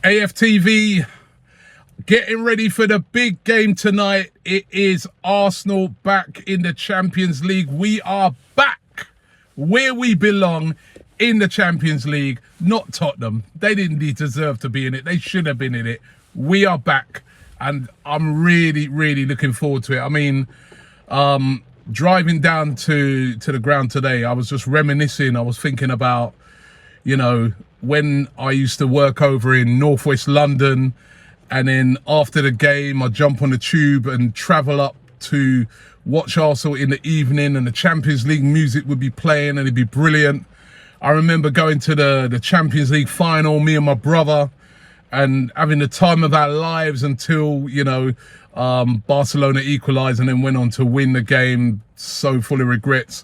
AFTV getting ready for the big game tonight. It is Arsenal back in the Champions League. We are back where we belong in the Champions League, not Tottenham. They didn't deserve to be in it. They should have been in it. We are back, and I'm really, really looking forward to it. I mean, driving down to the ground today, I was just reminiscing. I was thinking about, you know, when I used to work over in northwest London, and then after the game I'd jump on the tube and travel up to watch Arsenal in the evening, and the Champions League music would be playing and it'd be brilliant. I remember going to the Champions League final, me and my brother, and having the time of our lives until, you know, Barcelona equalised and then went on to win the game. So full of regrets.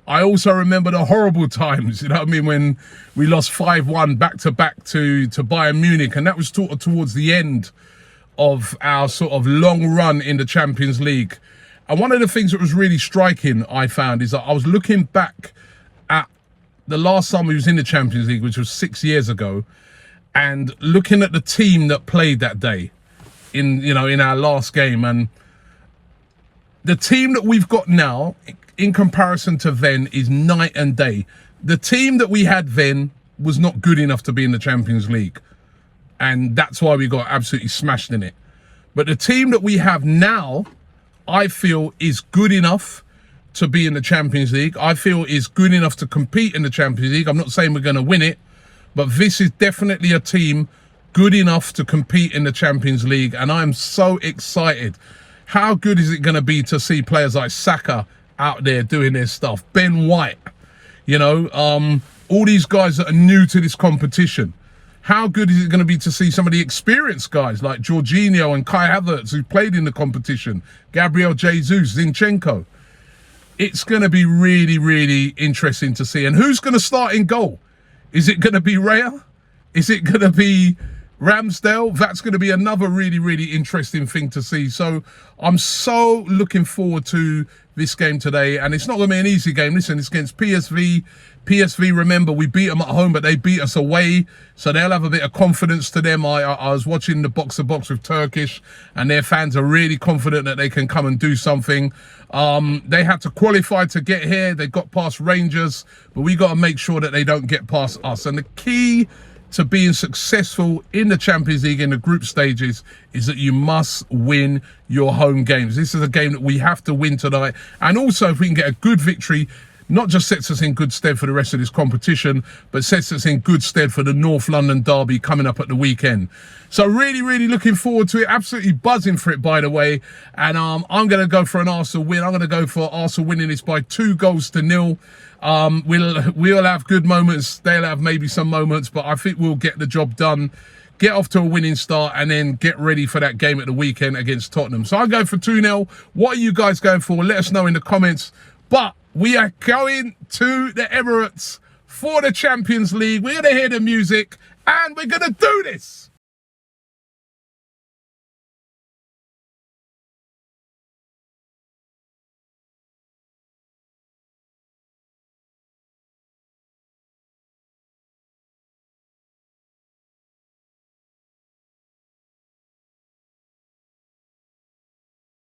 I also remember the horrible times, you know what I mean, when we lost 5-1 back-to-back to Bayern Munich, and that was sort of towards the end of our sort of long run in the Champions League. And one of the things that was really striking, I found, is that I was looking back at the last time we was in the Champions League, which was 6 years ago, and looking at the team that played that day in, you know, in our last game, and the team that we've got now in comparison to then is night and day. The team that we had then was not good enough to be in the Champions League, and that's why we got absolutely smashed in it. But the team that we have now, I feel, is good enough to be in the Champions League. I feel is good enough to compete in the Champions League. I'm not saying we're going to win it, but this is definitely a team good enough to compete in the Champions League, and I'm so excited. How good is it going to be to see players like Saka out there doing their stuff? Ben White, you know, all these guys that are new to this competition. How good is it going to be to see some of the experienced guys like Jorginho and Kai Havertz who played in the competition, Gabriel Jesus, Zinchenko. It's going to be really, really interesting to see. And who's going to start in goal? Is it going to be Raya? Is it going to be Ramsdale? That's going to be another really, really interesting thing to see. So I'm so looking forward to this game today, and it's not going to be an easy game. Listen, it's against PSV. PSV, remember, we beat them at home, but they beat us away, so they'll have a bit of confidence to them. I was watching the box-to-box with Turkish, and their fans are really confident that they can come and do something. They had to qualify to get here. They got past Rangers, but we got to make sure that they don't get past us. And the key to being successful in the Champions League in the group stages is that you must win your home games. This is a game that we have to win tonight. And also, if we can get a good victory, not just sets us in good stead for the rest of this competition, but sets us in good stead for the North London derby coming up at the weekend. So really, really looking forward to it. Absolutely buzzing for it, by the way. And I'm going to go for an Arsenal win. I'm going to go for Arsenal winning this by 2-0. We'll have good moments. They'll have maybe some moments, but I think we'll get the job done, get off to a winning start, and then get ready for that game at the weekend against Tottenham. So I'm going for 2-0. What are you guys going for? Let us know in the comments. But we are going to the Emirates for the Champions League. We're going to hear the music, and we're going to do this.